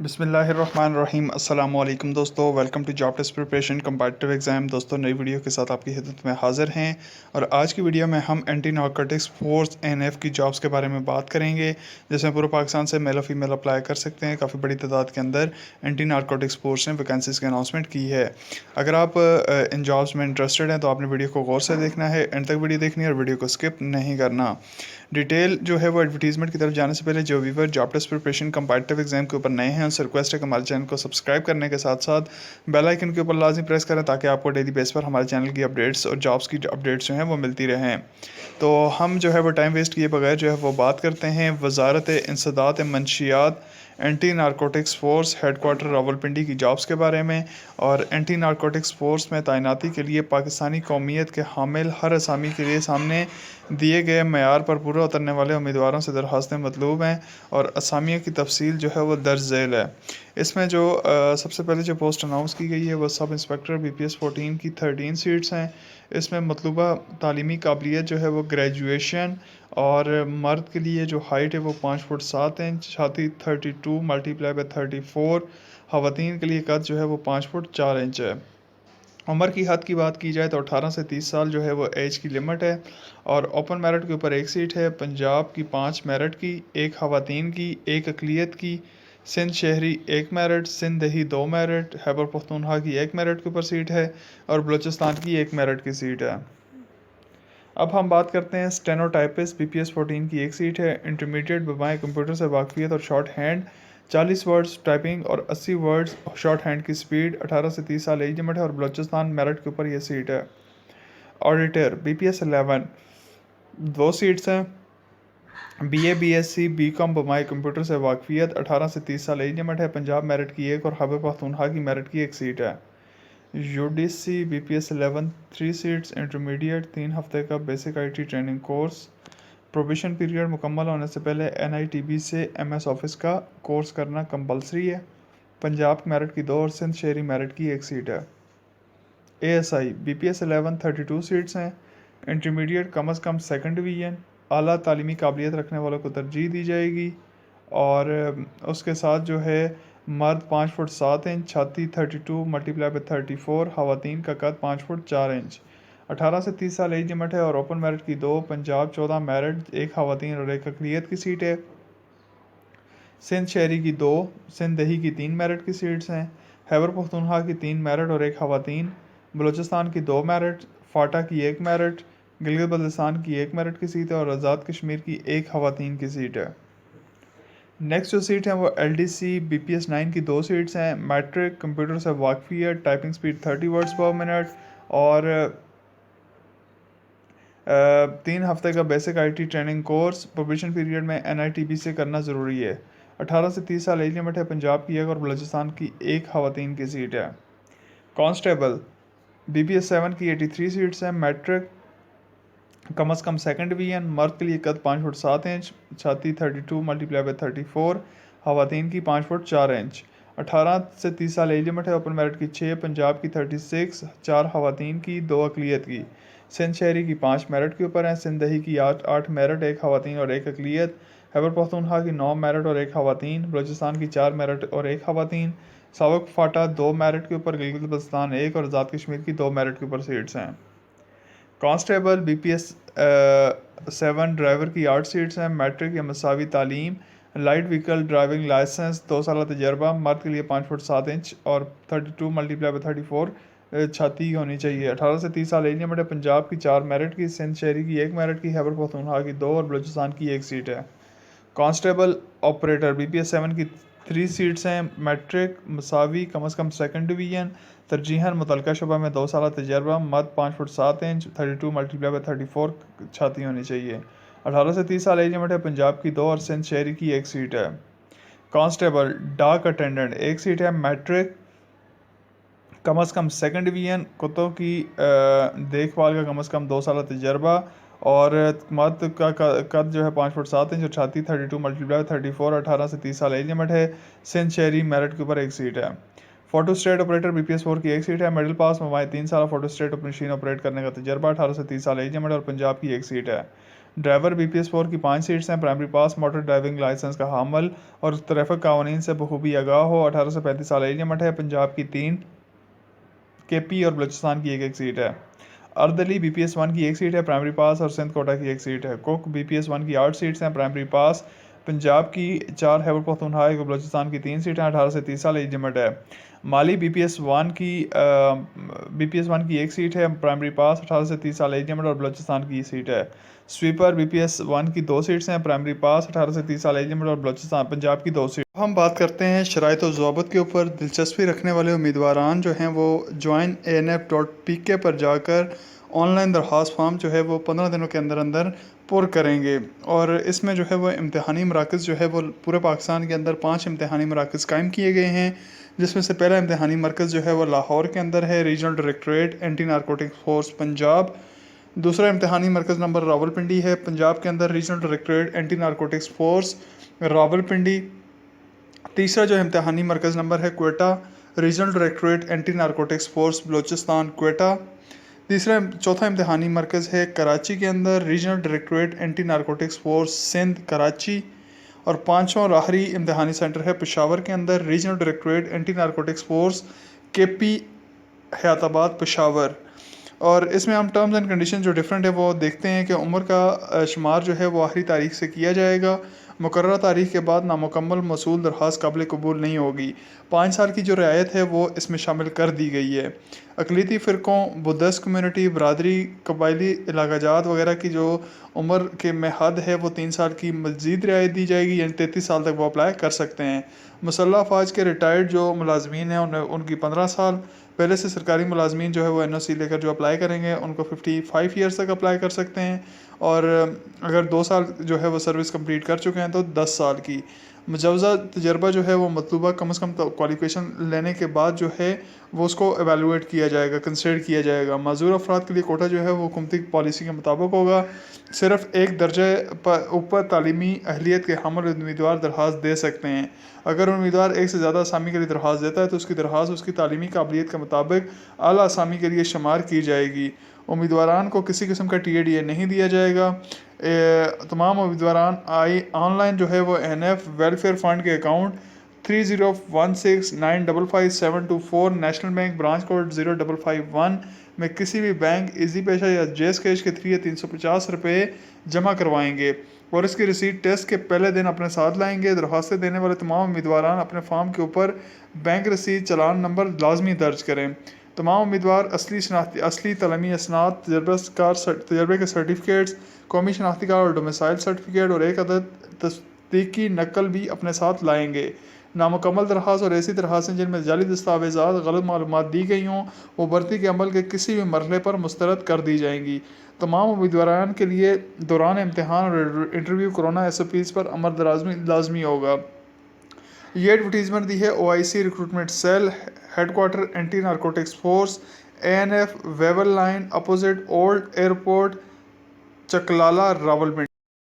बिस्मिल्लाहिर्रहमानिर्रहीम अस्सलाम वालेकुम दोस्तों, welcome to job test preparation competitive exam. दोस्तों, नई वीडियो के साथ आपकी खिदमत में हाज़िर हैं और आज की वीडियो में हम एंटी नारकोटिक्स फोर्स एनएफ की जॉब्स के बारे में बात करेंगे, जिसमें पूरे पाकिस्तान से मेल और फीमेल अप्लाई कर सकते हैं। काफ़ी बड़ी तादाद के अंदर एंटी नारकोटिक्स फोर्स ने वैकेंसीज़ की अनाउंसमेंट की है। अगर आप इन जॉब्स में इंटरेस्टेड हैं तो आपने वीडियो को गौर से देखना है, एंड तक वीडियो देखनी है और वीडियो को स्किप नहीं करना। डिटेल जो है वो एडवर्टीजमेंट की तरफ जाने से पहले जो viewer job test preparation competitive exam के ऊपर नए हैं उनसे रिक्वेस्ट है कि हमारे चैनल को सब्सक्राइब करने के साथ साथ बेल आइकन के ऊपर लाजमी प्रेस करें ताकि आपको डेली बेस पर हमारे चैनल की अपडेट्स और जॉब्स की अपडेट्स जो हैं वो मिलती रहें। तो हम जो है वो टाइम वेस्ट किए बगैर जो है वो बात करते हैं वजारत इंसदात मंशियात anti narcotics force headquarter Rawalpindi की जॉब्स के बारे में। और एंटी नारकोटिक्स फोर्स में तैनाती के लिए पाकिस्तानी कौमियत के हामिल हर असामी के लिए सामने दिए गए मयार पर पूरा उतरने वाले उम्मीदवारों से दरख्वास्तें मतलूब हैं और असामियों की तफसील जो है वो दर्ज झेल है। इसमें जो सबसे पहले जो पोस्ट अनाउंस की गई है वो सब इंस्पेक्टर BPS 14 की 13 सीट्स हैं। इसमें मतलूबा तालीमी काबिलियत जो है वो ग्रेजुएशन, और मर्द के लिए जो हाइट है वो 5 फुट 7 इंच, छाती 32 मल्टीप्लाई बाय 34। ख़वातीन के लिए कद जो है वो 5 फुट 4 इंच है। उम्र की हद की बात की जाए तो 18 से 30 साल जो है वो एज की लिमिट है। और ओपन मेरिट के ऊपर एक सीट है, पंजाब की 5 मेरिट की, एक ख़वातीन की, एक अक़लियत की, सिंध शहरी 1 मेरिट, सिंध दही 2 मेरिट, खैबर पख्तूनख्वा की 1 मेरिट के ऊपर सीट है और बलूचिस्तान की 1 मेरिट की सीट है। अब हम बात करते हैं स्टेनोटाइपिस्ट BPS 14 की एक सीट है। इंटरमीडिएट बमाए कंप्यूटर से वाकफियत और शॉर्ट हैंड 40 वर्ड्स टाइपिंग और 80 वर्ड्स शॉर्ट हैंड की स्पीड, 18 से 30 साल एज लिमिट है और बलूचिस्तान मेरिट के ऊपर यह सीट है। ऑडिटर BPS 11 2 सीट्स हैं। BA BSc BCom बमाए कंप्यूटर से वाकफियत, 18 से 30 साल एज लिमिट है, पंजाब मेरिट की एक और खैबर पख्तूनख्वा की मेरिट की एक सीट है। UDC BPS 11 3 seats. इंटरमीडिएट 3 हफ्ते का basic IT training course. Probation period मुकम्मल होने से पहले NITB से MS ऑफिस का कोर्स करना कंपलसरी है। पंजाब मेरिट की 2 और सिंध शहरी मेरिट की एक सीट है। ASI BPS 11 32 सीट्स हैं। इंटरमीडिएट कम अज़ कम सेकंड डिवीजन, आला तालीमी काबिलियत रखने वालों को तरजीह दी जाएगी। और उसके साथ जो है मर्द 5 फुट 7 इंच, छाती 32 मल्टीप्लाई बाय 34, ख़वातीन का कद 5 फुट 4 इंच, 18 से 30 साल एज लिमिट है और ओपन मेरिट की 2, पंजाब 14 मेरिट, एक ख़वातीन और एक अक़लियत की सीट है। सिंध शहरी की 2, सिंध दही की 3 मेरिट की सीट्स हैं। खैबर पख्तूनख्वा की 3 मेरिट और एक ख़वातीन, बलूचिस्तान की 2 मेरिट, फाटा की 1 मेरिट, गिलगित बल्तिस्तान की 1 मेरिट की सीट है और आज़ाद कश्मीर की 1 ख़वातीन की सीट है। नेक्स्ट जो सीट है वो LDC BPS 9 की 2 सीट्स हैं। मैट्रिक कंप्यूटर से वाकफियत, typing speed 30 words per minute और 3 हफ्ते का basic IT training course. Probation period में NITB से करना ज़रूरी है। 18 से 30 साल एज लिमिट है। पंजाब की एक और बलूचिस्तान की 1 ख़वातीन की सीट है। कांस्टेबल BPS 7 की 83 सीट्स हैं। मैट्रिक कम अज़ कम सेकंड डिवीजन, मर्द के लिए कद 5 फुट 7 इंच, छाती 32 मल्टीप्लाई बाय 34, ख़वातीन की 5 फुट 4 इंच, 18 से 30 साल एज लिमिट है। ओपन मेरिट की 6, पंजाब की 36, 4 ख़वातीन की, 2 अक़लियत की, सिंध शहरी की 5 मेरिट के ऊपर हैं, सिंध दही की 8 मेरिट, एक ख़वातीन और एक अक़लियत, खैबर पख्तूनख्वा की 9 मेरिट और एक ख़वातीन, बलूचिस्तान की 4 मेरिट और एक ख़वातीन, सावक फाटा 2 मेरिट के ऊपर, गिलगित बल्तिस्तान 1 और आज़ाद कश्मीर की 2 मेरिट के ऊपर सीट्स हैं। कांस्टेबल BPS 7 ड्राइवर की 8 सीट्स हैं। मैट्रिक या मसावी तालीम, लाइट व्हीकल ड्राइविंग लाइसेंस, 2 साल तजर्बा, मर्द के लिए 5 फुट 7 इंच और 32 मल्टीप्लाई बाय 34 छाती होनी चाहिए। 18 से 30 साल एज लिमिट है। पंजाब की 4 मेरिट की, सिंध शहरी की 1 मेरिट की, खैबर पख्तूनख्वा की 2 और बलूचिस्तान की 1 सीट है। कांस्टेबल ऑपरेटर BPS 7 की 3 सीट्स हैं। मैट्रिक मसावी कम अज़ कम सेकंड डिवीजन, तरजीहन मुतलका शुबा में 2 साल तजर्बा, मद 5 फुट 7 इंच, 32 मल्टीप्लाई बाय 34 छाती होनी चाहिए। 18 से 30 साल एज लिमिट है। पंजाब की 2 और सिंध शहरी की 1 सीट है। कांस्टेबल डाक अटेंडेंट 1 सीट है। मैट्रिक कम अज़ कम सेकंड डिवीजन, कुत्तों की देखभाल का कम अज़ कम 2 साल तजर्बा और मर्द का कद जो है 5 फुट 7 इंच और छाती 32 मल्टीप्लाई 34, 18 से 30 साल एज लिमिट है। सिंध शहरी मेरिट के ऊपर 1 सीट है। फोटो स्टेट ऑपरेटर BPS 4 की 1 सीट है। मिडिल पास मोबाइल 3 साल फोटो स्टेट मशीन ऑपरेट करने का तजर्बा, 18 से 30 साल एज लिमिट और पंजाब की 1 सीट है। ड्राइवर BPS4 की 5 सीट्स हैं। Primary pass, motor driving licence का हामल और ट्रैफिक कानून से बखूबी आगाह हो। 18 से 35 साल एज लिमिट है। पंजाब की 3, KP और बलूचिस्तान की एक सीट है। अर्दली BPS1 की 1 सीट है। प्राइमरी पास और सिंध कोटा की 1 सीट है। कुक BPS1 की 8 सीट्स हैं। प्राइमरी पास। पंजाब की 4, खैबर पख्तूनख्वा और बलूचिस्तान की 3 सीटें। 18 से 30 साल एज लिमिट है। माली BPS1 की 1 सीट है। प्राइमरी पास, 18 से 30 साल एज लिमिट और बलूचिस्तान की सीट है। स्वीपर BPS1 की 2 सीट्स हैं। प्राइमरी पास, 18 से 30 साल एज लिमिट और बलूचिस्तान पंजाब की 2 सीट। हम बात करते हैं शराइत और ज़वाबित के ऊपर। दिलचस्पी रखने वाले उम्मीदवारान जो हैं वो joinanf.pk पर जाकर ऑनलाइन दरख्वास्त फॉर्म जो है वो 15 दिनों के अंदर अंदर पुर करेंगे। और इसमें जो है वो इम्तहानी मराकज़ जो है वो पूरे पाकिस्तान के अंदर 5 इम्तहानी मराकज़ कायम किए गए हैं, जिसमें से पहला इम्तहानी मरकज़ जो है वो लाहौर के अंदर है, regional directorate anti narcotics force Punjab. दूसरा इम्तहानी मरकज़ नंबर रावलपिंडी है, पंजाब के अंदर regional directorate anti narcotics force Rawalpindi. तीसरा जो इम्तहानी मरकज़ नंबर है Quetta, regional directorate anti narcotics force Balochistan Quetta. चौथा इम्तहानी मरकज़ है कराची के अंदर, regional directorate anti narcotics force Sindh Karachi. और पाँचवा और आखिरी इम्तहानी सेंटर है पेशावर के अंदर, regional directorate anti narcotics force KP Hayatabad Peshawar. और इसमें हम टर्म्स एंड कंडीशन जो डिफरेंट है वो देखते हैं कि उम्र का शुमार जो है वो आखिरी तारीख से किया जाएगा। मुकर्रर तारीख के बाद नामुकम्मल मसूल दरख्वास्त काबिल कबूल नहीं होगी। 5 साल की जो रियायत है वो इसमें शामिल कर दी गई है। अक़लीती फ़िरक़ों, बुद्धिस्ट कम्यूनिटी, बरदरी, कबायली इलाक़ाजात वगैरह की जो उम्र के में हद है वो 3 साल की मज़ीद रियायत दी जाएगी, यानी 33 साल तक वो अप्लाई कर सकते हैं। मुसल्लह फ़ौज के रिटायर्ड जो मुलाजमीन हैं उनकी 15 साल, पहले से सरकारी मुलाजमीन जो है वो NOC लेकर जो अप्लाई करेंगे उनको 55 ईयर्स तक अप्लाई कर सकते हैं। और अगर 2 साल जो है वो सर्विस कंप्लीट कर चुके हैं तो 10 साल की। मुजवज़ा तजर्बा जो है वो मतलूबा कम से कम क्वालिफिकेशन लेने के बाद जो है वो उसको एवेलुएट किया जाएगा, कंसिडर किया जाएगा। माज़ूर अफराद के लिए कोटा जो है वो हुकूमती पॉलिसी के मुताबिक होगा। सिर्फ एक दर्जे पर ऊपर तालीमी अहलियत के हामिल उम्मीदवार दरख्वास्त दे सकते हैं। अगर उम्मीदवार एक से ज़्यादा असामी के लिए दरख्वास्त देता है तो उसकी दरख्वास्त उसकी तालीमी काबिलियत के मुताबिक आला असामी के लिए शुमार की जाएगी। उम्मीदवारान को किसी किस्म का TADA नहीं दिया जाएगा। तमाम उम्मीदवारान ऑनलाइन जो है वो NF वेलफेयर फ़ंड के account 3016955724 national bank branch code 0551 में किसी भी बैंक, इजी पैसा या जेस कैश के थ्रू 350 रुपये जमा करवाएंगे और इसकी रसीद टेस्ट के पहले दिन अपने साथ लाएंगे। दरख्वास्तें देने वाले तमाम उम्मीदवारान अपने फॉर्म के ऊपर बैंक रसीद चालान नंबर लाजमी दर्ज करें। तमाम उम्मीदवार असली तलीमी असनाद, तजर्बे के सर्टिफिकेट्स, कौमी शनाख्ती कार्ड और डोमिसाइल सर्टिफिकेट और एक अदद तस्दीकी नकल भी अपने साथ लाएंगे। नामुकम्मल दरख्वास्त और ऐसी दरख्वास्तें जिनमें जाली दस्तावेज़ात, गलत मालूमात दी गई हों वो भर्ती के अमल के किसी भी मरहले पर मुस्तरद कर दी जाएंगी। तमाम उम्मीदवारान के लिए दौरान इम्तहान और इंटरव्यू कोरोना SOPs पर अमल लाजमी होगा। ये एडवर्टीज़मेंट दी है OIC recruitment cell, headquarter anti narcotics force, ANF Wavell line opposite old airport, Chaklala, Rawalpindi.